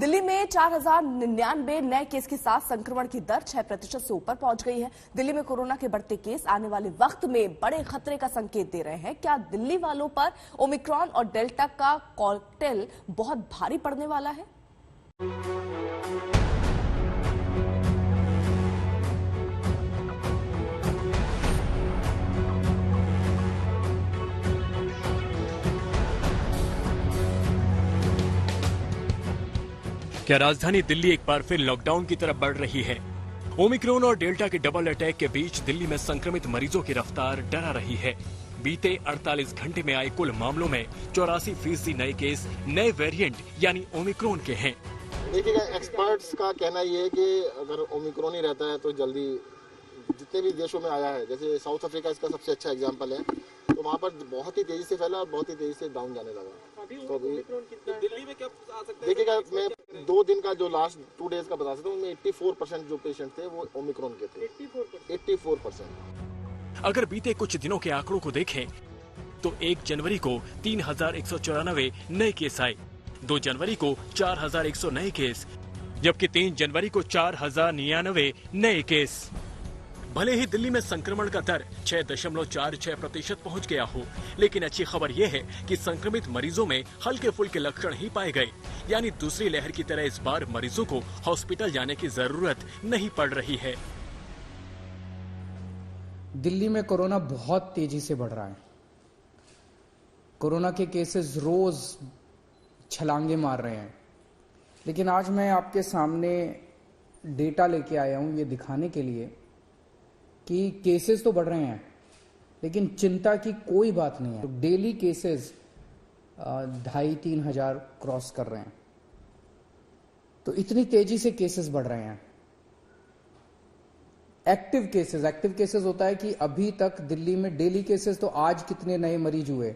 दिल्ली में 4099 नए केस के साथ संक्रमण की दर 6% से ऊपर पहुंच गई है। दिल्ली में कोरोना के बढ़ते केस आने वाले वक्त में बड़े खतरे का संकेत दे रहे हैं। क्या दिल्ली वालों पर ओमिक्रॉन और डेल्टा का कॉकटेल बहुत भारी पड़ने वाला है? क्या राजधानी दिल्ली एक बार फिर लॉकडाउन की तरफ बढ़ रही है? ओमिक्रॉन और डेल्टा के डबल अटैक के बीच दिल्ली में संक्रमित मरीजों की रफ्तार डरा रही है। बीते 48 घंटे में आए कुल मामलों में 84% नए केस नए वेरिएंट यानी ओमिक्रॉन के हैं। देखिएगा, एक्सपर्ट्स का कहना ये है कि अगर ओमिक्रॉन ही रहता है तो जल्दी जितने भी देशों में आया है, जैसे साउथ अफ्रीका इसका सबसे अच्छा एग्जाम्पल है, तो वहाँ पर बहुत ही तेजी से फैला और बहुत ही तेजी से डाउन जाने लगा। तो अभी दिल्ली में क्या आ सकता है? देखिएगा, मैं 2 दिन का जो लास्ट 2 डेज का बता सकता हूँ, उनमें 84% जो पेशेंट थे वो ओमिक्रॉन के थे। 84%। अगर बीते कुछ दिनों के आंकड़ों को देखें तो 1 जनवरी को 3194 नए केस आए, 2 जनवरी को 4100 नए केस, जबकि 3 जनवरी को 4099 नए केस। भले ही दिल्ली में संक्रमण का दर 6.46% पहुंच गया हो, लेकिन अच्छी खबर यह है कि संक्रमित मरीजों में हल्के फुल्के लक्षण ही पाए गए, यानी दूसरी लहर की तरह इस बार मरीजों को हॉस्पिटल जाने की जरूरत नहीं पड़ रही है। दिल्ली में कोरोना बहुत तेजी से बढ़ रहा है। कोरोना के केसेस रोज छलांगे मार रहे हैं, लेकिन आज मैं आपके सामने डेटा लेके आया हूं ये दिखाने के लिए कि केसेस तो बढ़ रहे हैं, लेकिन चिंता की कोई बात नहीं है। डेली केसेस 2,500-3 हजार क्रॉस कर रहे हैं, तो इतनी तेजी से केसेस बढ़ रहे हैं। एक्टिव केसेस होता है कि अभी तक दिल्ली में डेली केसेस तो आज कितने नए मरीज हुए,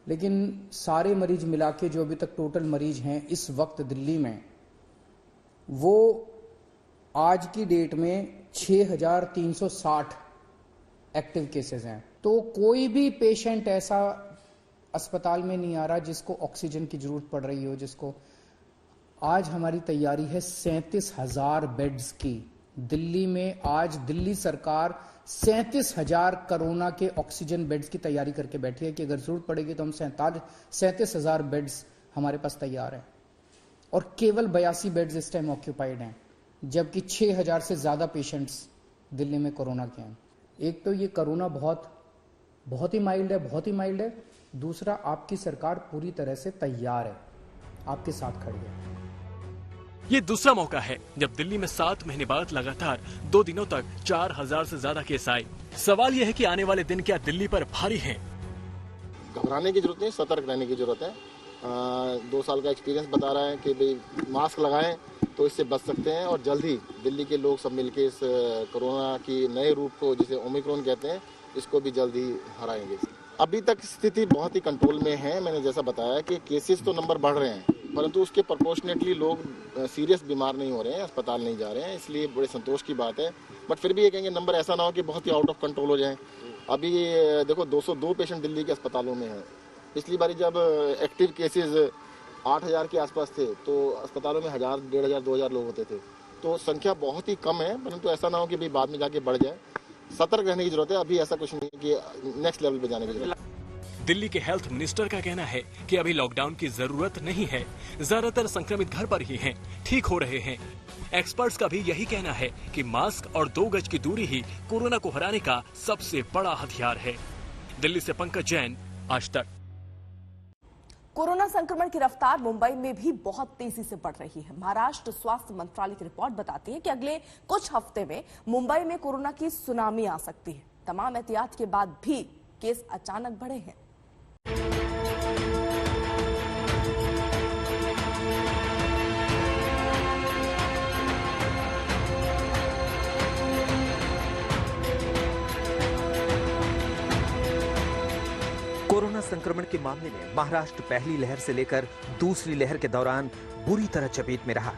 लेकिन सारे मरीज मिला के जो अभी तक टोटल मरीज हैं इस वक्त दिल्ली में, वो आज की डेट में 6,360 एक्टिव केसेस हैं। तो कोई भी पेशेंट ऐसा अस्पताल में नहीं आ रहा जिसको ऑक्सीजन की जरूरत पड़ रही हो, जिसको आज हमारी तैयारी है 37,000 बेड्स की। दिल्ली में आज दिल्ली सरकार 37,000 कोरोना के ऑक्सीजन बेड्स की तैयारी करके बैठी है कि अगर जरूरत पड़ेगी तो हम 37,000 बेड्स हमारे पास तैयार हैं, और केवल 82 बेड्स इस टाइम ऑक्यूपाइड हैं, जबकि 6,000 से ज्यादा पेशेंट्स दिल्ली में कोरोना के हैं। एक तो ये कोरोना बहुत ही माइल्ड है, दूसरा आपकी सरकार पूरी तरह से तैयार है, आपके साथ खड़ी है। ये दूसरा मौका है जब दिल्ली में 7 महीने बाद लगातार 2 दिनों तक 4000 से ज्यादा केस आए। सवाल यह है कि आने वाले दिन क्या दिल्ली पर भारी हैं? घबराने की जरूरत नहीं, सतर्क रहने की जरूरत है। 2 साल का एक्सपीरियंस बता रहा है कि भाई मास्क लगाएं तो इससे बच सकते हैं, और जल्द ही दिल्ली के लोग सब मिलकर इस कोरोना की नए रूप को, जिसे ओमिक्रॉन कहते हैं, इसको भी जल्द ही हराएंगे। अभी तक स्थिति बहुत ही कंट्रोल में है। मैंने जैसा बताया कि केसेस तो नंबर बढ़ रहे हैं, परंतु उसके प्रोपोर्शनेटली लोग सीरियस बीमार नहीं हो रहे हैं, अस्पताल नहीं जा रहे हैं, इसलिए बड़े संतोष की बात है। बट फिर भी ये कहेंगे नंबर ऐसा ना हो कि बहुत ही आउट ऑफ कंट्रोल हो जाए। अभी देखो 202 पेशेंट दिल्ली के अस्पतालों में हैं। पिछली बारी जब एक्टिव केसेज 8,000 के आसपास थे तो अस्पतालों में 1,000, 1,500, 2,000 लोग होते थे, तो संख्या बहुत ही कम है, परंतु ऐसा ना हो कि बाद में जाके बढ़ जाए। सतर्क रहने की जरूरत है। अभी ऐसा कुछ नहीं है कि नेक्स्ट लेवल पे जाने की जरूरत है। दिल्ली के हेल्थ मिनिस्टर का कहना है कि अभी लॉकडाउन की जरूरत नहीं है, ज्यादातर संक्रमित घर पर ही हैं, ठीक हो रहे हैं। एक्सपर्ट्स का भी यही कहना है कि मास्क और 2 गज की दूरी ही कोरोना को हराने का सबसे बड़ा हथियार है। दिल्ली से पंकज जैन, आज तक। कोरोना संक्रमण की रफ्तार मुंबई में भी बहुत तेजी से बढ़ रही है। महाराष्ट्र स्वास्थ्य मंत्रालय की रिपोर्ट बताती है कि अगले कुछ हफ्ते में मुंबई में कोरोना की सुनामी आ सकती है। तमाम एहतियात के बाद भी केस अचानक बढ़े हैं। कोरोना संक्रमण के मामले में महाराष्ट्र पहली लहर से लेकर दूसरी लहर के दौरान बुरी तरह चपेट में रहा।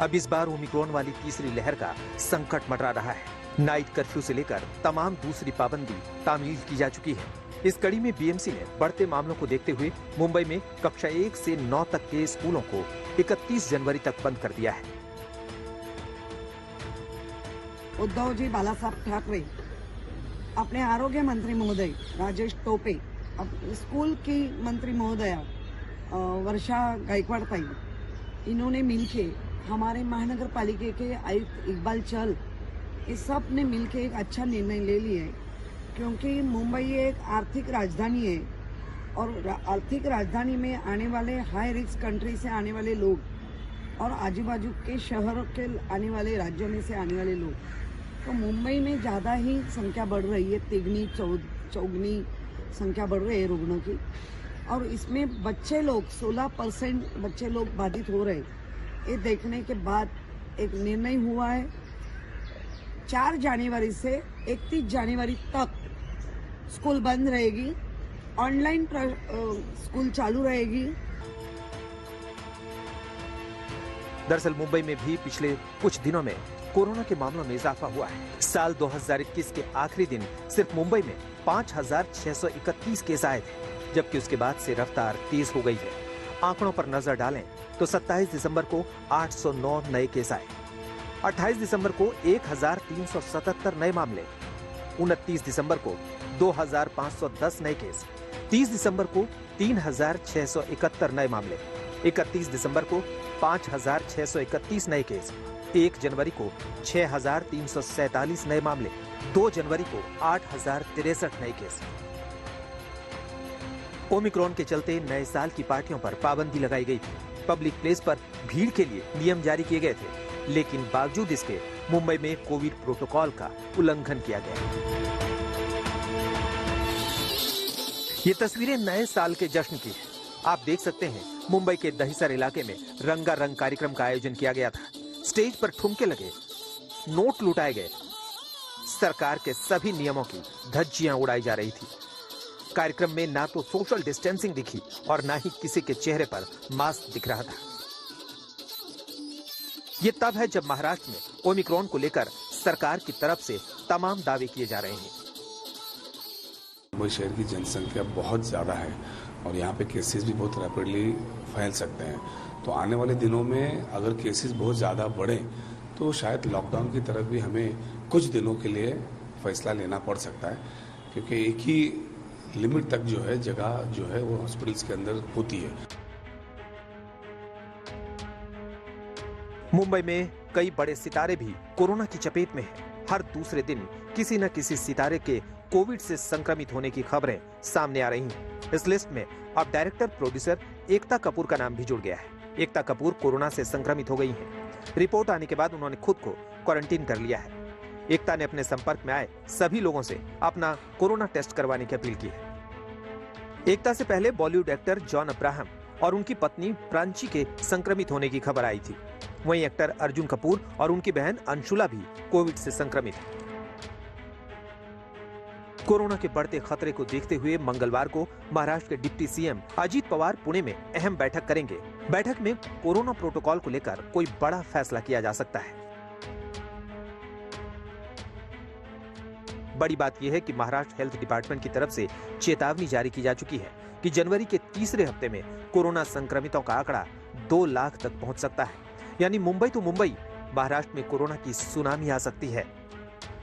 अब इस बार ओमिक्रॉन वाली तीसरी लहर का संकट मंडरा रहा है। नाइट कर्फ्यू से लेकर तमाम दूसरी पाबंदी तामील की जा चुकी है। इस कड़ी में बीएमसी ने बढ़ते मामलों को देखते हुए मुंबई में कक्षा 1 से 9 तक के स्कूलों को 31 जनवरी तक बंद कर दिया है। उद्धवजी बालासाहेब ठाकरे, अपने आरोग्य मंत्री महोदय राजेश टोपे, स्कूल की मंत्री महोदया वर्षा गायकवाड़ ताई, इन्होंने मिलके हमारे महानगर पालिका के आयुक्त इकबाल चहल, इस सब ने मिलके एक अच्छा निर्णय ले लिया है, क्योंकि मुंबई एक आर्थिक राजधानी है और आर्थिक राजधानी में आने वाले हाई रिस्क कंट्री से आने वाले लोग और आजू बाजू के शहरों के आने वाले राज्यों में से आने वाले लोग, तो मुंबई में ज़्यादा ही संख्या बढ़ रही है, तिगनी चौगनी संख्या बढ़ रही है रुग्णों की, और इसमें बच्चे लोग 16% बच्चे लोग बाधित हो रहे। ये देखने के बाद एक निर्णय हुआ है 4 जनवरी से 31 जनवरी तक स्कूल बंद रहेगी, ऑनलाइन स्कूल चालू रहेगी। दरअसल मुंबई में भी पिछले कुछ दिनों में कोरोना के मामलों में इजाफा हुआ है। साल 2021 के आखिरी दिन सिर्फ मुंबई में 5,631 केस आए थे, जबकि उसके बाद से रफ्तार तेज हो गई है। आंकड़ों पर नजर डालें तो 27 दिसंबर को 809 नए केस आए, 28 दिसंबर को 1,377 नए मामले, 29 दिसंबर को 2,510 नए केस, 30 दिसंबर को 3,671 नए मामले, 31 दिसंबर को 5,631 नए केस, 1 जनवरी को 6,347 नए मामले, 2 जनवरी को 8,063 नए केस। ओमिक्रॉन के चलते नए साल की पार्टियों पर पाबंदी लगाई गई थी। पब्लिक प्लेस पर भीड़ के लिए नियम जारी किए गए थे, लेकिन बावजूद इसके मुंबई में कोविड प्रोटोकॉल का उल्लंघन किया गया। ये तस्वीरें नए साल के जश्न की है। आप देख सकते हैं मुंबई के दहिसर इलाके में रंगारंग कार्यक्रम का आयोजन किया गया था। स्टेज पर ठुमके लगे, नोट लुटाए गए, सरकार के सभी नियमों की धज्जियां उड़ाई जा रही थी। कार्यक्रम में ना तो सोशल डिस्टेंसिंग दिखी और ना ही किसी के चेहरे पर मास्क दिख रहा था। ये तब है जब महाराष्ट्र में ओमिक्रॉन को लेकर सरकार की तरफ से तमाम दावे किए जा रहे हैं। मुंबई शहर की जनसंख्या बहुत ज्यादा है और यहाँ पे केसेस भी बहुत रैपिडली फैल सकते हैं, तो आने वाले दिनों में अगर केसेस बहुत ज़्यादा बढ़े तो शायद लॉकडाउन की तरफ भी हमें कुछ दिनों के लिए फैसला लेना पड़ सकता है, क्योंकि एक ही लिमिट तक जो है जगह जो है वो हॉस्पिटल्स के अंदर होती है। मुंबई में कई बड़े सितारे भी कोरोना की चपेट में हैं। हर दूसरे दिन किसी न किसी सितारे के कोविड से संक्रमित होने की खबरें सामने आ रही हैं। इस लिस्ट में अब डायरेक्टर प्रोड्यूसर एकता कपूर का नाम भी जुड़ गया है। एकता कपूर कोरोना से संक्रमित हो गई हैं। रिपोर्ट आने के बाद उन्होंने खुद को क्वारंटीन कर लिया है। एकता ने अपने संपर्क में आए सभी लोगों से अपना कोरोना टेस्ट करवाने की अपील की है। एकता से पहले बॉलीवुड एक्टर जॉन अब्राहम और उनकी पत्नी प्रांची के संक्रमित होने की खबर आई थी। वहीं एक्टर अर्जुन कपूर और उनकी बहन अंशुला भी कोविड से संक्रमित है। कोरोना के बढ़ते खतरे को देखते हुए मंगलवार को महाराष्ट्र के डिप्टी सीएम अजीत पवार पुणे में अहम बैठक करेंगे। बैठक में कोरोना प्रोटोकॉल को लेकर कोई बड़ा फैसला किया जा सकता है। बड़ी बात यह है कि महाराष्ट्र हेल्थ डिपार्टमेंट की तरफ से चेतावनी जारी की जा चुकी है कि जनवरी के तीसरे हफ्ते में कोरोना संक्रमितों का आंकड़ा 2 लाख तक पहुंच सकता है। यानी मुंबई तो मुंबई, महाराष्ट्र में कोरोना की सुनामी आ सकती है।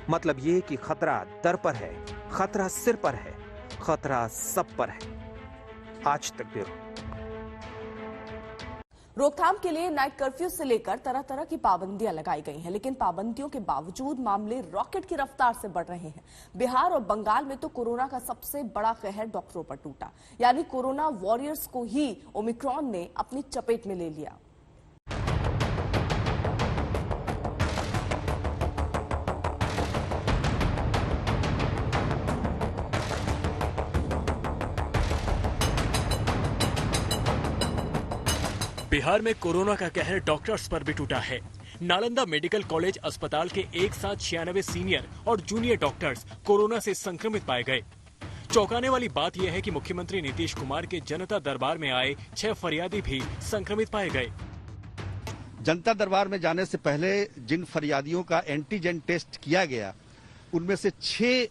मतलब ये कि खतरा दर पर है, खतरा सिर पर है, खतरा सब पर है। आज तक ब्यूरो। रोकथाम के लिए नाइट कर्फ्यू से लेकर तरह तरह की पाबंदियां लगाई गई हैं, लेकिन पाबंदियों के बावजूद मामले रॉकेट की रफ्तार से बढ़ रहे हैं। बिहार और बंगाल में तो कोरोना का सबसे बड़ा कहर डॉक्टरों पर टूटा, यानी कोरोना वॉरियर्स को ही ओमिक्रॉन ने अपनी चपेट में ले लिया। बिहार में कोरोना का कहर डॉक्टर्स पर भी टूटा है। नालंदा मेडिकल कॉलेज अस्पताल के एक साथ 96 सीनियर और जूनियर डॉक्टर्स कोरोना से संक्रमित पाए गए। चौंकाने वाली बात यह है कि मुख्यमंत्री नीतीश कुमार के जनता दरबार में आए 6 फरियादी भी संक्रमित पाए गए। जनता दरबार में जाने से पहले जिन फरियादियों का एंटीजन टेस्ट किया गया, उनमें से 6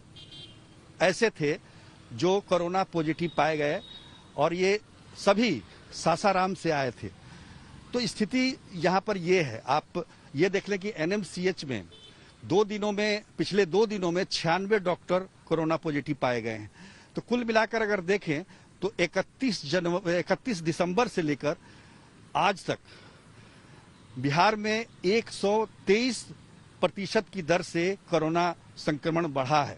ऐसे थे जो कोरोना पॉजिटिव पाए गए और ये सभी सासाराम से आए थे। तो स्थिति यहाँ पर ये है, आप ये देख लें कि एनएमसीएच में पिछले 2 दिनों में 96 डॉक्टर कोरोना पॉजिटिव पाए गए हैं। तो कुल मिलाकर अगर देखें तो 31 दिसंबर से लेकर आज तक बिहार में 123% की दर से कोरोना संक्रमण बढ़ा है।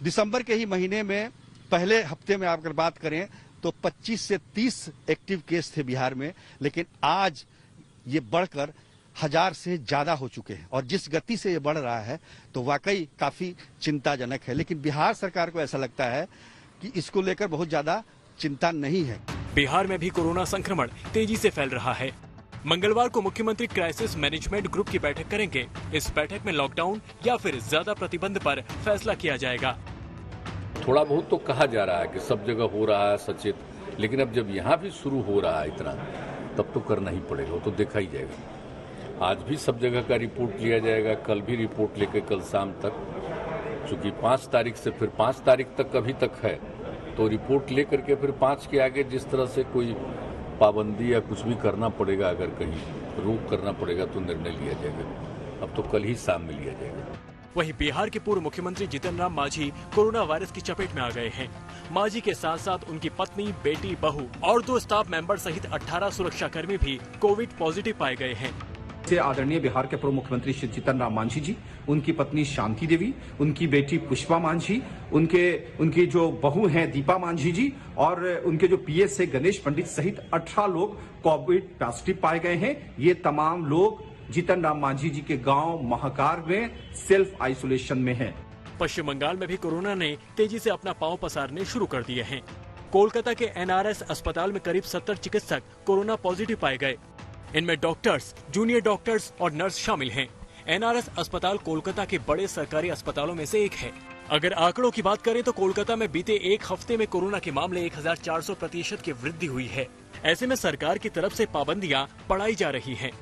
दिसंबर के ही महीने में पहले हफ्ते में अगर बात करें तो 25 से 30 एक्टिव केस थे बिहार में, लेकिन आज ये बढ़कर 1000 से ज्यादा हो चुके हैं। और जिस गति से ये बढ़ रहा है तो वाकई काफी चिंताजनक है। लेकिन बिहार सरकार को ऐसा लगता है कि इसको लेकर बहुत ज्यादा चिंता नहीं है। बिहार में भी कोरोना संक्रमण तेजी से फैल रहा है। मंगलवार को मुख्यमंत्री क्राइसिस मैनेजमेंट ग्रुप की बैठक करेंगे। इस बैठक में लॉकडाउन या फिर ज्यादा प्रतिबंध पर फैसला किया जाएगा। थोड़ा बहुत तो कहा जा रहा है कि सब जगह हो रहा है सचेत, लेकिन अब जब यहाँ भी शुरू हो रहा है इतना, तब तो करना ही पड़ेगा, वो तो देखा ही जाएगा। आज भी सब जगह का रिपोर्ट लिया जाएगा, कल भी रिपोर्ट लेकर कल शाम तक, चूंकि 5 तारीख से फिर 5 तारीख तक अभी तक है, तो रिपोर्ट लेकर के फिर 5 के आगे जिस तरह से कोई पाबंदी या कुछ भी करना पड़ेगा, अगर कहीं रोक करना पड़ेगा तो निर्णय लिया जाएगा। अब तो कल ही शाम में लिया जाएगा। वहीं बिहार के पूर्व मुख्यमंत्री जीतन राम मांझी कोरोना वायरस की चपेट में आ गए हैं। मांझी के साथ साथ उनकी पत्नी, बेटी, बहू और 2 स्टाफ मेंबर सहित 18 सुरक्षाकर्मी भी कोविड पॉजिटिव पाए गए हैं। से आदरणीय बिहार के पूर्व मुख्यमंत्री श्री जीतन राम मांझी जी, उनकी पत्नी शांति देवी, उनकी बेटी पुष्पा मांझी, उनकी जो बहू हैं दीपा मांझी जी और उनके जो पीएस से गणेश पंडित सहित 18 लोग कोविड पॉजिटिव पाए गए हैं। ये तमाम लोग जीतन राम मांझी जी के गांव महाकार में सेल्फ आइसोलेशन में हैं। पश्चिम बंगाल में भी कोरोना ने तेजी से अपना पांव पसारने शुरू कर दिए हैं। कोलकाता के एनआरएस अस्पताल में करीब 70 चिकित्सक कोरोना पॉजिटिव पाए गए। इनमें डॉक्टर्स, जूनियर डॉक्टर्स और नर्स शामिल हैं। एनआरएस अस्पताल कोलकाता के बड़े सरकारी अस्पतालों में से एक है। अगर आंकड़ों की बात करें तो कोलकाता में बीते एक हफ्ते में कोरोना के मामले 1400% की वृद्धि हुई है। ऐसे में सरकार की तरफ से पाबंदियां बढ़ाई जा रही हैं।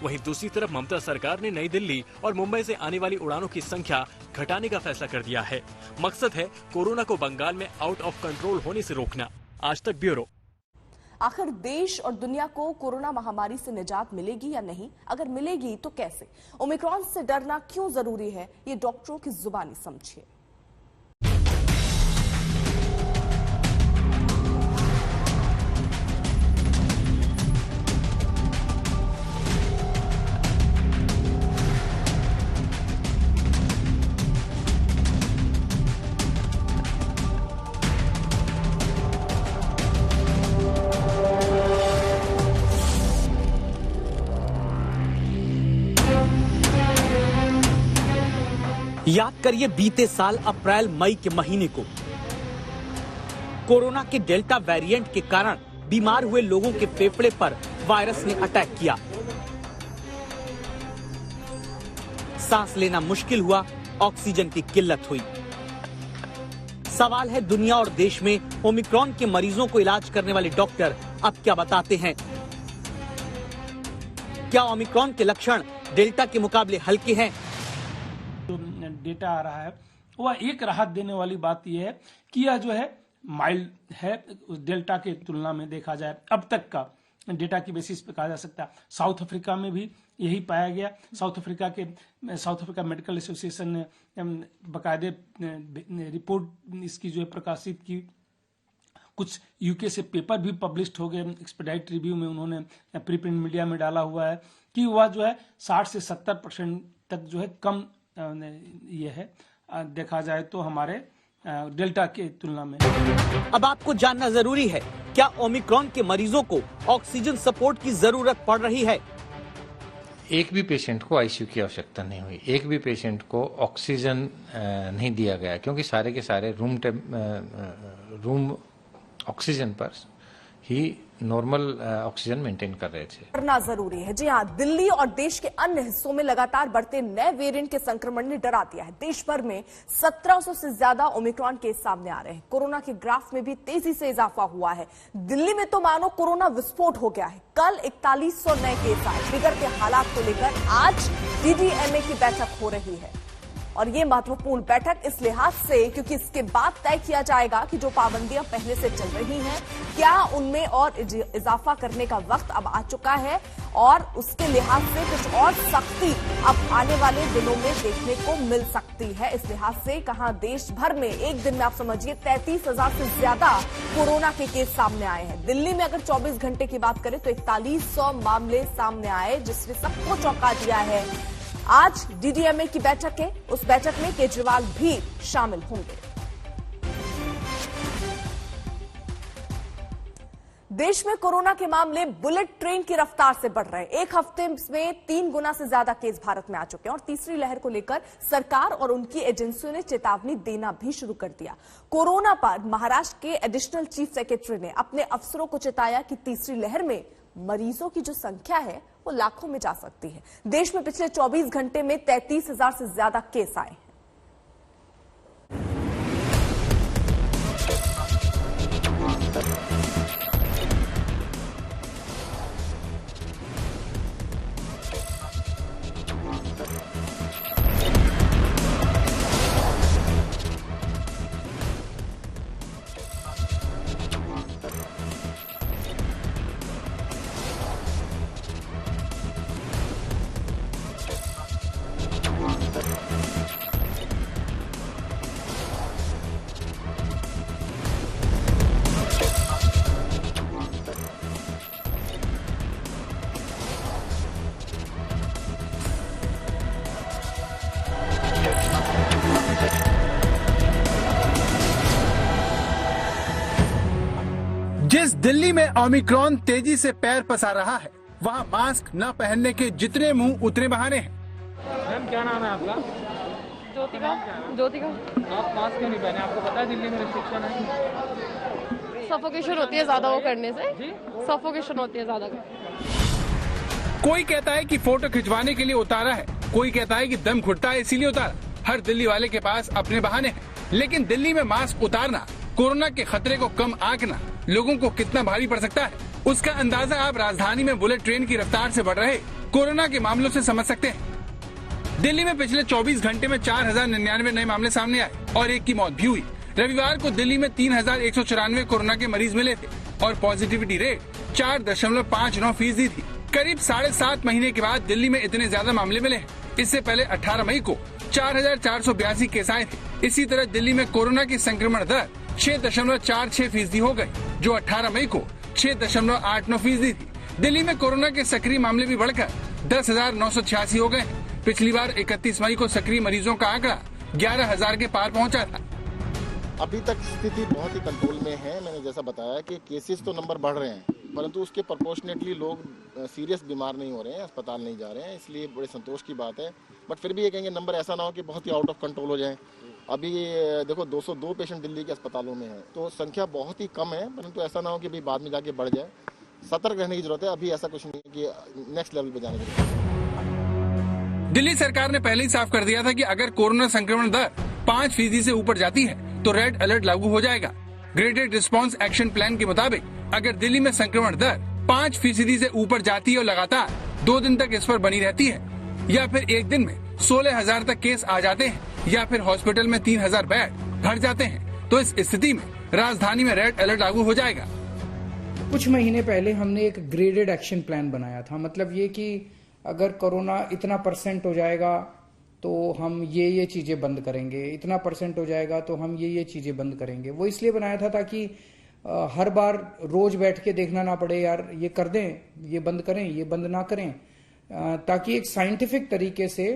वहीं दूसरी तरफ ममता सरकार ने नई दिल्ली और मुंबई से आने वाली उड़ानों की संख्या घटाने का फैसला कर दिया है। मकसद है कोरोना को बंगाल में आउट ऑफ कंट्रोल होने से रोकना। आज तक ब्यूरो। आखिर देश और दुनिया को कोरोना महामारी से निजात मिलेगी या नहीं? अगर मिलेगी तो कैसे? ओमिक्रॉन से डरना क्यों जरूरी है? ये डॉक्टरों की जुबानी समझिए। याद करिए बीते साल अप्रैल मई के महीने को कोरोना के डेल्टा वेरिएंट के कारण बीमार हुए लोगों के फेफड़े पर वायरस ने अटैक किया। सांस लेना मुश्किल हुआ, ऑक्सीजन की किल्लत हुई। सवाल है दुनिया और देश में ओमिक्रॉन के मरीजों को इलाज करने वाले डॉक्टर अब क्या बताते हैं? क्या ओमिक्रॉन के लक्षण डेल्टा के मुकाबले हल्के हैं? जो डेटा आ रहा है वह एक राहत देने वाली बात यह है कि यह जो है माइल्ड है डेल्टा के तुलना में। देखा जाए अब तक का डेटा की बेसिस पे कहा जा सकता है। साउथ अफ्रीका में भी यही पाया गया। साउथ अफ्रीका मेडिकल एसोसिएशन ने बाकायदे रिपोर्ट इसकी जो है प्रकाशित की। कुछ यूके से पेपर भी पब्लिश्ड हो गए। एक्सपेडाइट रिव्यू में उन्होंने प्री प्रिंट मीडिया में डाला हुआ है कि वह जो है 60 से 70% तक जो है कम ये है देखा जाए तो हमारे डेल्टा के तुलना में। अब आपको जानना जरूरी है, क्या ओमिक्रॉन के मरीजों को ऑक्सीजन सपोर्ट की जरूरत पड़ रही है? एक भी पेशेंट को आईसीयू की आवश्यकता नहीं हुई, एक भी पेशेंट को ऑक्सीजन नहीं दिया गया, क्योंकि सारे के सारे रूम ऑक्सीजन पर ही नॉर्मल ऑक्सीजन मेंटेन कर रहे थे। करना जरूरी है। जी हाँ, दिल्ली और देश के अन्य हिस्सों में लगातार बढ़ते नए वेरिएंट के संक्रमण ने डरा दिया है। देश भर में 1700 से ज्यादा ओमिक्रॉन केस सामने आ रहे हैं। कोरोना के ग्राफ में भी तेजी से इजाफा हुआ है। दिल्ली में तो मानो कोरोना विस्फोट हो गया है। कल 4100 नए केस आए। बिगड़ते हालात को लेकर आज डीडीएमए की बैठक हो रही है और ये महत्वपूर्ण बैठक इस लिहाज से क्योंकि इसके बाद तय किया जाएगा कि जो पाबंदियां पहले से चल रही हैं क्या उनमें और इजाफा करने का वक्त अब आ चुका है और उसके लिहाज से कुछ और सख्ती अब आने वाले दिनों में देखने को मिल सकती है। इस लिहाज से कहां देश भर में एक दिन में आप समझिए 33,000 से ज्यादा कोरोना के केस सामने आए हैं। दिल्ली में अगर 24 घंटे की बात करें तो 4100 मामले सामने आए जिसने सबको चौंका दिया है। आज डीडीएमए की बैठक है, उस बैठक में केजरीवाल भी शामिल होंगे। देश में कोरोना के मामले बुलेट ट्रेन की रफ्तार से बढ़ रहे हैं। एक हफ्ते में 3 गुना से ज्यादा केस भारत में आ चुके हैं और तीसरी लहर को लेकर सरकार और उनकी एजेंसियों ने चेतावनी देना भी शुरू कर दिया। कोरोना पर महाराष्ट्र के एडिशनल चीफ सेक्रेटरी ने अपने अफसरों को चेताया कि तीसरी लहर में मरीजों की जो संख्या है वो लाखों में जा सकती है। देश में पिछले 24 घंटे में 33,000 से ज्यादा केस आए हैं। जिस दिल्ली में ओमिक्रॉन तेजी से पैर पसार रहा है वहाँ मास्क न पहनने के जितने मुंह उतने बहाने हैं। मैम क्या नाम है आपका? ज्योतिका। ज्योतिका। आप मास्क क्यों नहीं पहने? आपको पता है दिल्ली में रिस्ट्रिक्शन है। सफोकेशन होती है ज्यादा वो करने से। सफोकेशन होती है ज्यादा। कोई कहता है कि फोटो खिंचवाने के लिए उतारा है, कोई कहता है कि दम घुटता है इसीलिए उतारा। हर दिल्ली वाले के पास अपने बहाने हैं, लेकिन दिल्ली में मास्क उतारना कोरोना के खतरे को कम आंकना लोगों को कितना भारी पड़ सकता है उसका अंदाजा आप राजधानी में बुलेट ट्रेन की रफ्तार से बढ़ रहे कोरोना के मामलों से समझ सकते हैं। दिल्ली में पिछले 24 घंटे में 4,099 नए मामले सामने आए और एक की मौत भी हुई। रविवार को दिल्ली में 3,194 कोरोना के मरीज मिले थे और पॉजिटिविटी रेट 4.59% थी। करीब 7.5 महीने के बाद दिल्ली में इतने ज्यादा मामले मिले हैं। इससे पहले 18 मई को 4,482 केस आए थे। इसी तरह दिल्ली में कोरोना की संक्रमण दर 6.46% हो गई, जो 18 मई को 6.89% थी। दिल्ली में कोरोना के सक्रिय मामले भी बढ़कर 10,986 हो गए। पिछली बार 31 मई को सक्रिय मरीजों का आंकड़ा 11,000 के पार पहुंचा था। अभी तक स्थिति बहुत ही कंट्रोल में है। मैंने जैसा बताया कि केसेस तो नंबर बढ़ रहे हैं, परंतु उसके प्रोपोर्शनेटली लोग सीरियस बीमार नहीं हो रहे हैं, अस्पताल नहीं जा रहे हैं, इसलिए बड़े संतोष की बात है। बट फिर भी ये कहेंगे नंबर ऐसा ना हो कि बहुत ही आउट ऑफ कंट्रोल हो जाए। अभी देखो 202 पेशेंट दिल्ली के अस्पतालों में है, तो संख्या बहुत ही कम है, परंतु ऐसा ना हो कि बाद में जाके बढ़ जाए। सतर्क रहने की जरूरत है। अभी ऐसा कुछ नहीं है कि नेक्स्ट लेवल पे जाने की जरूरत है। दिल्ली सरकार ने पहले ही साफ कर दिया था कि अगर कोरोना संक्रमण दर 5% से ऊपर जाती है तो रेड अलर्ट लागू हो जाएगा। ग्रेडेड रिस्पांस एक्शन प्लान के मुताबिक अगर दिल्ली में संक्रमण दर 5% से ऊपर जाती है और लगातार 2 दिन तक इस पर बनी रहती है, या फिर एक दिन में 16,000 तक केस आ जाते हैं, या फिर हॉस्पिटल में 3,000 बेड भर जाते हैं, तो इस स्थिति में राजधानी में रेड अलर्ट लागू हो जाएगा। कुछ महीने पहले हमने एक ग्रेडेड एक्शन प्लान बनाया था। मतलब ये कि अगर कोरोना इतना % हो जाएगा तो हम ये चीजें बंद करेंगे, इतना % हो जाएगा तो हम ये चीजें बंद करेंगे। वो इसलिए बनाया था ताकि हर बार रोज बैठ के देखना ना पड़े, यार ये कर दें, ये बंद करें, ये बंद ना करें, ताकि एक साइंटिफिक तरीके से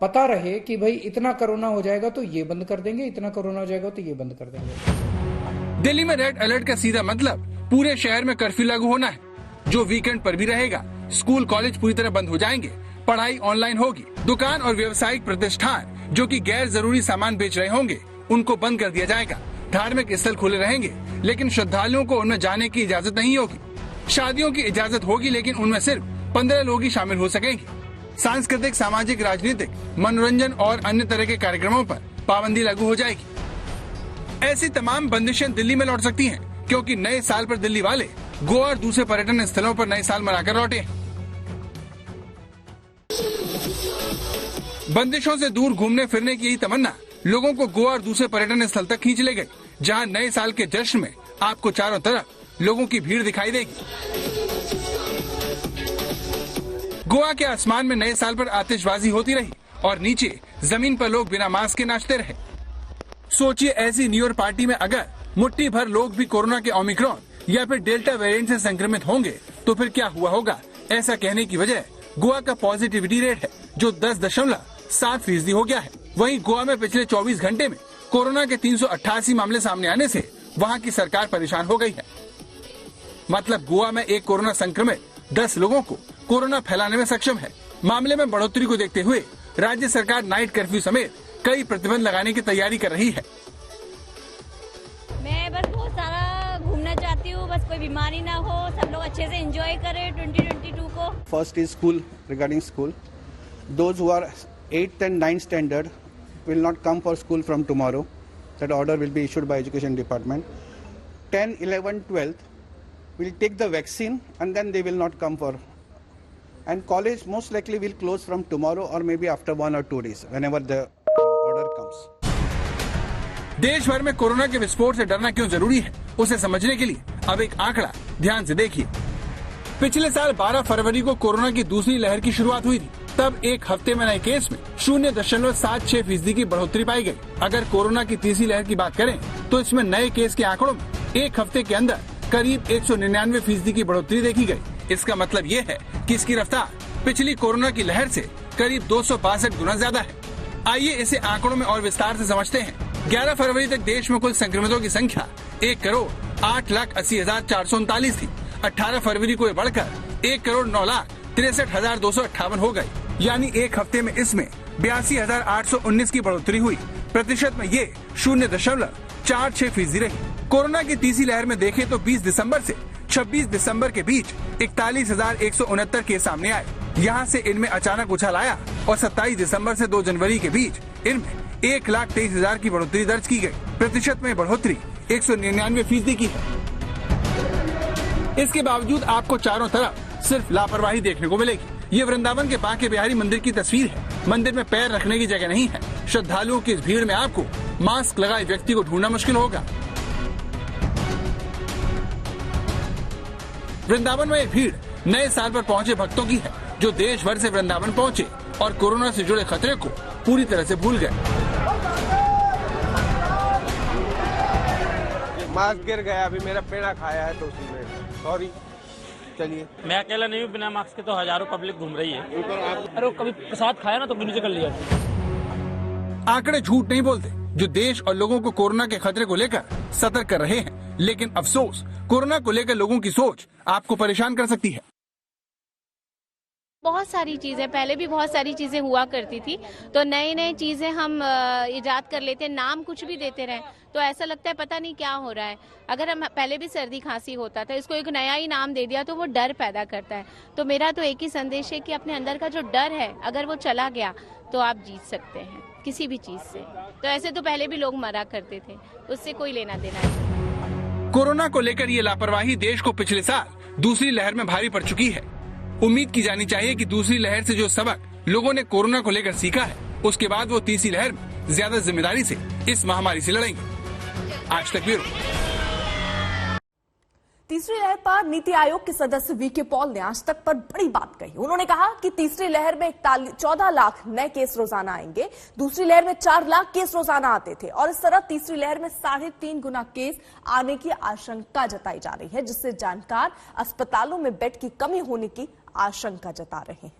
पता रहे कि भाई इतना कोरोना हो जाएगा तो ये बंद कर देंगे, इतना कोरोना हो जाएगा तो ये बंद कर देंगे। दिल्ली में रेड अलर्ट का सीधा मतलब पूरे शहर में कर्फ्यू लागू होना है, जो वीकेंड पर भी रहेगा। स्कूल कॉलेज पूरी तरह बंद हो जाएंगे, पढ़ाई ऑनलाइन होगी। दुकान और व्यावसायिक प्रतिष्ठान जो कि गैर जरूरी सामान बेच रहे होंगे उनको बंद कर दिया जाएगा। धार्मिक स्थल खुले रहेंगे, लेकिन श्रद्धालुओं को उनमें जाने की इजाजत नहीं होगी। शादियों की इजाजत होगी, लेकिन उनमें सिर्फ 15 लोग ही शामिल हो सकेंगे। सांस्कृतिक, सामाजिक, राजनीतिक, मनोरंजन और अन्य तरह के कार्यक्रमों पर पाबंदी लागू हो जाएगी। ऐसी तमाम बंदिशें दिल्ली में लौट सकती हैं, क्योंकि नए साल पर दिल्ली वाले गोवा और दूसरे पर्यटन स्थलों पर नए साल मनाकर लौटे। बंदिशों से दूर घूमने फिरने की यही तमन्ना लोगों को गोवा और दूसरे पर्यटन स्थल तक खींच ले गई, जहां नए साल के जश्न में आपको चारों तरफ लोगों की भीड़ दिखाई देगी। गोवा के आसमान में नए साल पर आतिशबाजी होती रही और नीचे जमीन पर लोग बिना मास्क के नाचते रहे। सोचिए ऐसी न्यू ईयर पार्टी में अगर मुट्ठी भर लोग भी कोरोना के ओमिक्रॉन या फिर डेल्टा वेरिएंट से संक्रमित होंगे तो फिर क्या हुआ होगा। ऐसा कहने की वजह गोवा का पॉजिटिविटी रेट है जो 10.7% हो गया है। वहीं गोवा में पिछले 24 घंटे में कोरोना के 388 मामले सामने आने से वहां की सरकार परेशान हो गई है। मतलब गोवा में एक कोरोना संक्रमित 10 लोगों को कोरोना फैलाने में सक्षम है। मामले में बढ़ोतरी को देखते हुए राज्य सरकार नाइट कर्फ्यू समेत कई प्रतिबंध लगाने की तैयारी कर रही है। मैं बस बहुत सारा घूमना चाहती हूँ, बस कोई बीमारी ना हो, सब लोग अच्छे से एंजॉय करें 2022 को। First is school, regarding school. Those who are 8th and 9th standard will not come for school from tomorrow. That order will be issued by Education Department. 10, 11, 12th will take the vaccine and then they will not come for. And college most likely will close from tomorrow or maybe after 1 or 2 days, whenever the order comes. देश भर में corona के विस्फोट से डरना क्यों जरूरी है, उसे समझने के लिए अब एक आंकड़ा ध्यान से देखिए। पिछले साल 12 फरवरी को कोरोना की दूसरी लहर की शुरुआत हुई थी। तब एक हफ्ते में नए केस में 0.76% की बढ़ोतरी पाई गई। अगर कोरोना की तीसरी लहर की बात करें तो इसमें नए केस के आंकड़ों में एक हफ्ते के अंदर करीब 199% की बढ़ोतरी देखी गई। इसका मतलब ये है कि इसकी रफ्तार पिछली कोरोना की लहर से करीब 262 गुना ज्यादा है। आइए इसे आंकड़ों में और विस्तार से समझते हैं। 11 फरवरी तक देश में कुल संक्रमितों की संख्या 1,08,80,439 थी। 18 फरवरी को ये बढ़कर 1,09,63,258 हो गई। यानी एक हफ्ते में इसमें 82,819 की बढ़ोतरी हुई। प्रतिशत में ये 0.46% रही। कोरोना की तीसरी लहर में देखें तो 20 दिसंबर से 26 दिसंबर के बीच 41,169 केस सामने आए। यहाँ से इनमें अचानक उछाल आया और 27 दिसंबर से 2 जनवरी के बीच इनमें 1,23,000 की बढ़ोतरी दर्ज की गई। प्रतिशत में बढ़ोतरी 199% की है। इसके बावजूद आपको चारों तरफ सिर्फ लापरवाही देखने को मिलेगी। ये वृंदावन के बांके बिहारी मंदिर की तस्वीर है। मंदिर में पैर रखने की जगह नहीं है। श्रद्धालुओं की इस भीड़ में आपको मास्क लगाए व्यक्ति को ढूंढना मुश्किल होगा। वृंदावन में ये भीड़ नए साल पर पहुंचे भक्तों की है, जो देश भर से वृंदावन पहुंचे और कोरोना से जुड़े खतरे को पूरी तरह से भूल गए। मास्क गिर गया, अभी मेरा पेड़ा खाया है तो उसमें सॉरी। चलिए, मैं अकेला नहीं हूँ, बिना मास्क के तो हजारों पब्लिक घूम रही है। अरे कभी प्रसाद खाया ना तो नीचे कर लिया। आंकड़े झूठ नहीं बोलते, जो देश और लोगों को कोरोना के खतरे को लेकर सतर्क कर रहे हैं। लेकिन अफसोस, कोरोना को लेकर लोगों की सोच आपको परेशान कर सकती है। बहुत सारी चीजें, पहले भी बहुत सारी चीजें हुआ करती थी, तो नई नई चीजें हम इजाद कर लेते हैं, नाम कुछ भी देते रहे तो ऐसा लगता है पता नहीं क्या हो रहा है। अगर हम पहले भी सर्दी खांसी होता था, इसको एक नया ही नाम दे दिया तो वो डर पैदा करता है। तो मेरा तो एक ही संदेश है कि अपने अंदर का जो डर है, अगर वो चला गया तो आप जीत सकते हैं किसी भी चीज से। तो ऐसे तो पहले भी लोग मरा करते थे, उससे कोई लेना देना नहीं। कोरोना को लेकर ये लापरवाही देश को पिछले साल दूसरी लहर में भारी पड़ चुकी है। उम्मीद की जानी चाहिए कि दूसरी लहर से जो सबक लोगों ने कोरोना को लेकर सीखा है, उसके बाद वो तीसरी लहर में ज्यादा जिम्मेदारी से इस महामारी से लड़ेंगे। आज तक ब्यूरो। तीसरी लहर पर नीति आयोग के सदस्य वीके पॉल ने आज तक पर बड़ी बात कही। उन्होंने कहा कि तीसरी लहर में 14 लाख नए केस रोजाना आएंगे। दूसरी लहर में 4 लाख केस रोजाना आते थे और इस तरह तीसरी लहर में 3.5 गुना केस आने की आशंका जताई जा रही है, जिससे जानकार अस्पतालों में बेड की कमी होने की आशंका जता रहे हैं।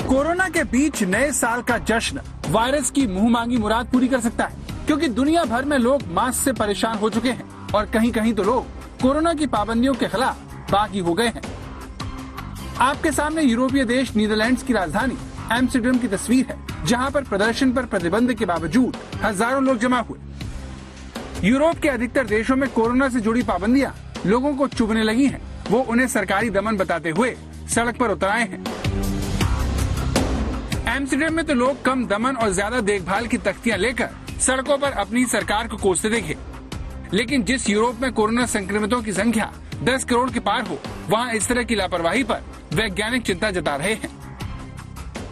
कोरोना के बीच नए साल का जश्न वायरस की मुंह मांगी मुराद पूरी कर सकता है, क्योंकि दुनिया भर में लोग मास्क से परेशान हो चुके हैं और कहीं कहीं तो लोग कोरोना की पाबंदियों के खिलाफ बागी हो गए हैं। आपके सामने यूरोपीय देश नीदरलैंड्स की राजधानी एम्स्टर्डम की तस्वीर है, जहां पर प्रदर्शन पर प्रतिबंध के बावजूद हजारों लोग जमा हुए। यूरोप के अधिकतर देशों में कोरोना से जुड़ी पाबंदियां लोगों को चुभने लगी हैं। वो उन्हें सरकारी दमन बताते हुए सड़क पर उतर आए हैं। एम्स्टर्डम में तो लोग कम दमन और ज्यादा देखभाल की तख्तियां लेकर सड़कों पर अपनी सरकार को कोसते देखे, लेकिन जिस यूरोप में कोरोना संक्रमितों की संख्या 10 करोड़ के पार हो, वहाँ इस तरह की लापरवाही पर वैज्ञानिक चिंता जता रहे हैं।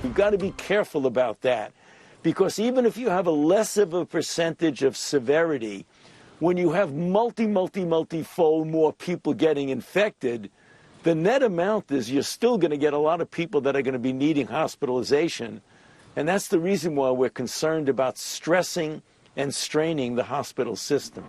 You've got to be careful about that, because even if you have a less of a percentage of severity, when you have multifold more people getting infected, the net amount is you're still going to get a lot of people that are going to be needing hospitalization. And that's the reason why we're concerned about stressing and straining the hospital system.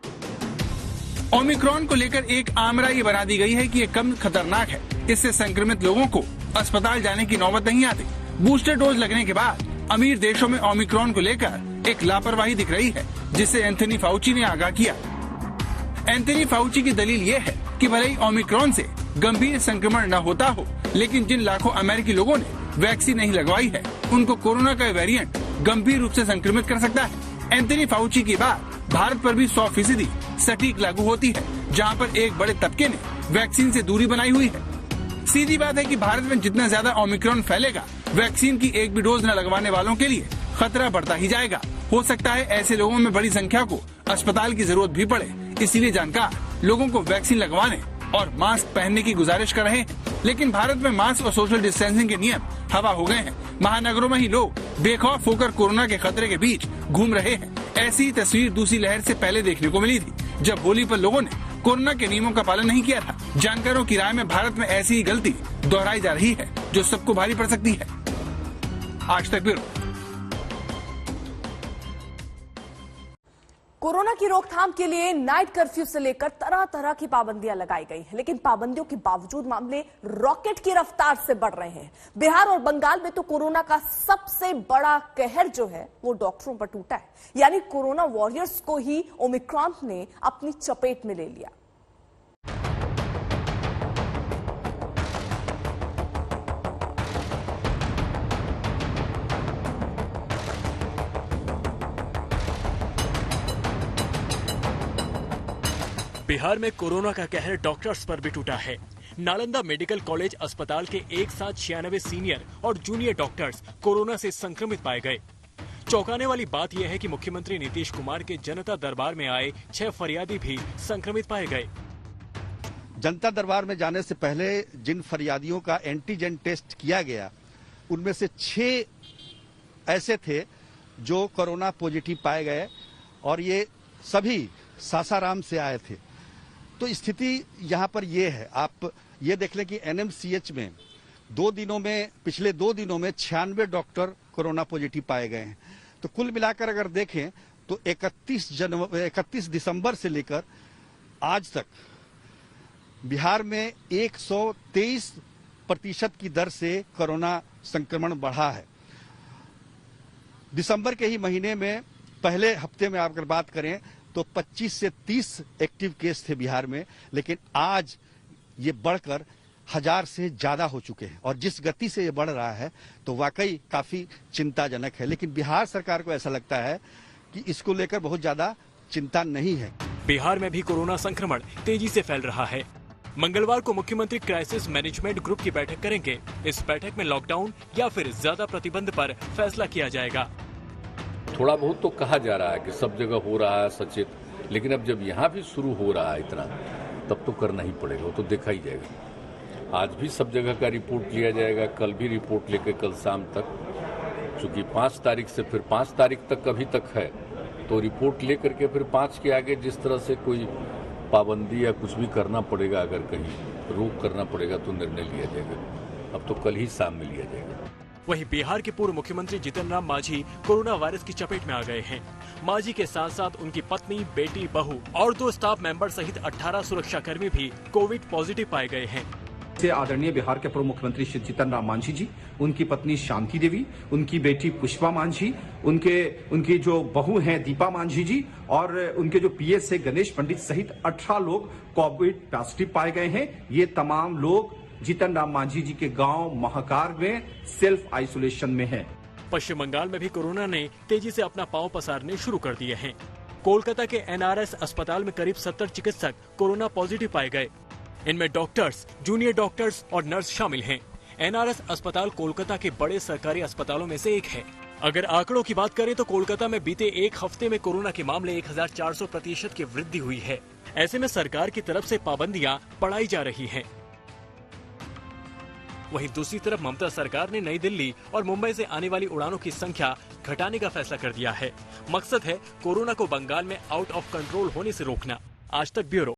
Omicron को लेकर एक आमरा ये बना दी गई है कि ये कम खतरनाक है, इससे संक्रमित लोगों को अस्पताल जाने की नौबत नहीं आती। बूस्टर डोज लगने के बाद अमीर देशों में ओमिक्रॉन को लेकर एक लापरवाही दिख रही है, जिससे एंथनी फाउची ने आगाह किया। एंथनी फाउची की दलील ये है कि भले ही ओमिक्रॉन से गंभीर संक्रमण न होता हो, लेकिन जिन लाखों अमेरिकी लोगों ने वैक्सीन नहीं लगवाई है, उनको कोरोना का वेरिएंट गंभीर रूप से संक्रमित कर सकता है। एंथनी फाउची की बात भारत पर भी 100% सटीक लागू होती है, जहां पर एक बड़े तबके ने वैक्सीन से दूरी बनाई हुई है। सीधी बात है कि भारत में जितना ज्यादा ओमिक्रॉन फैलेगा, वैक्सीन की एक भी डोज न लगवाने वालों के लिए खतरा बढ़ता ही जाएगा। हो सकता है ऐसे लोगों में बड़ी संख्या को अस्पताल की जरूरत भी पड़े, इसीलिए जानकार लोगों को वैक्सीन लगवाने और मास्क पहनने की गुजारिश कर रहे हैं। लेकिन भारत में मास्क और सोशल डिस्टेंसिंग के नियम हवा हो गए हैं। महानगरों में ही लोग बेखौफ होकर कोरोना के खतरे के बीच घूम रहे हैं। ऐसी ही तस्वीर दूसरी लहर से पहले देखने को मिली थी, जब होली पर लोगों ने कोरोना के नियमों का पालन नहीं किया था। जानकारों की राय में भारत में ऐसी ही गलती दोहराई जा रही है, जो सबको भारी पड़ सकती है। आज तक ब्यूरो। कोरोना की रोकथाम के लिए नाइट कर्फ्यू से लेकर तरह तरह की पाबंदियां लगाई गई हैं, लेकिन पाबंदियों के बावजूद मामले रॉकेट की रफ्तार से बढ़ रहे हैं। बिहार और बंगाल में तो कोरोना का सबसे बड़ा कहर जो है वो डॉक्टरों पर टूटा है, यानी कोरोना वॉरियर्स को ही ओमिक्रॉन ने अपनी चपेट में ले लिया। बिहार में कोरोना का कहर डॉक्टर्स पर भी टूटा है। नालंदा मेडिकल कॉलेज अस्पताल के एक साथ 96 सीनियर और जूनियर डॉक्टर्स कोरोना से संक्रमित पाए गए। चौंकाने वाली बात यह है कि मुख्यमंत्री नीतीश कुमार के जनता दरबार में आए 6 फरियादी भी संक्रमित पाए गए। जनता दरबार में जाने से पहले जिन फरियादियों का एंटीजन टेस्ट किया गया, उनमें से 6 ऐसे थे जो कोरोना पॉजिटिव पाए गए, और ये सभी सासाराम से आए थे। तो स्थिति यहाँ पर ये है, आप ये देख लें कि एनएमसीएच में पिछले 2 दिनों में 96 डॉक्टर कोरोना पॉजिटिव पाए गए हैं। तो कुल मिलाकर अगर देखें तो 31 दिसंबर से लेकर आज तक बिहार में 123% की दर से कोरोना संक्रमण बढ़ा है। दिसंबर के ही महीने में पहले हफ्ते में आप अगर बात करें तो 25 से 30 एक्टिव केस थे बिहार में, लेकिन आज ये बढ़कर 1000 से ज्यादा हो चुके हैं। और जिस गति से ये बढ़ रहा है तो वाकई काफी चिंताजनक है। लेकिन बिहार सरकार को ऐसा लगता है कि इसको लेकर बहुत ज्यादा चिंता नहीं है। बिहार में भी कोरोना संक्रमण तेजी से फैल रहा है। मंगलवार को मुख्यमंत्री क्राइसिस मैनेजमेंट ग्रुप की बैठक करेंगे। इस बैठक में लॉकडाउन या फिर ज्यादा प्रतिबंध पर फैसला किया जाएगा। थोड़ा बहुत तो कहा जा रहा है कि सब जगह हो रहा है सचेत, लेकिन अब जब यहाँ भी शुरू हो रहा है इतना, तब तो करना ही पड़ेगा, वो तो देखा ही जाएगा। आज भी सब जगह का रिपोर्ट लिया जाएगा, कल भी रिपोर्ट लेकर कल शाम तक, चूंकि 5 तारीख से फिर 5 तारीख तक अभी तक है, तो रिपोर्ट लेकर के फिर 5 के आगे जिस तरह से कोई पाबंदी या कुछ भी करना पड़ेगा, अगर कहीं रोक करना पड़ेगा तो निर्णय लिया जाएगा। अब तो कल ही शाम में लिया जाएगा। वहीं बिहार के पूर्व मुख्यमंत्री जीतन राम मांझी कोरोना वायरस की चपेट में आ गए हैं। मांझी के साथ साथ उनकी पत्नी, बेटी, बहू और 2 स्टाफ मेंबर सहित 18 सुरक्षाकर्मी भी कोविड पॉजिटिव पाए गए हैं। आदरणीय बिहार के पूर्व मुख्यमंत्री श्री जीतन राम मांझी जी, उनकी पत्नी शांति देवी, उनकी बेटी पुष्पा मांझी, उनकी जो बहू हैं दीपा मांझी जी, और उनके जो पीएस है गणेश पंडित सहित 18 लोग कोविड पॉजिटिव पाए गए हैं। ये तमाम लोग जीतन राम मांझी जी के गांव महाकार में सेल्फ आइसोलेशन में हैं। पश्चिम बंगाल में भी कोरोना ने तेजी से अपना पांव पसारने शुरू कर दिए हैं। कोलकाता के एनआरएस अस्पताल में करीब 70 चिकित्सक कोरोना पॉजिटिव पाए गए। इनमें डॉक्टर्स, जूनियर डॉक्टर्स और नर्स शामिल हैं। NRS अस्पताल कोलकाता के बड़े सरकारी अस्पतालों में से एक है। अगर आंकड़ों की बात करें तो कोलकाता में बीते एक हफ्ते में कोरोना के मामले 1400% की वृद्धि हुई है। ऐसे में सरकार की तरफ से पाबंदियां बढ़ाई जा रही हैं। वहीं दूसरी तरफ ममता सरकार ने नई दिल्ली और मुंबई से आने वाली उड़ानों की संख्या घटाने का फैसला कर दिया है। मकसद है कोरोना को बंगाल में आउट ऑफ कंट्रोल होने से रोकना। आज तक ब्यूरो।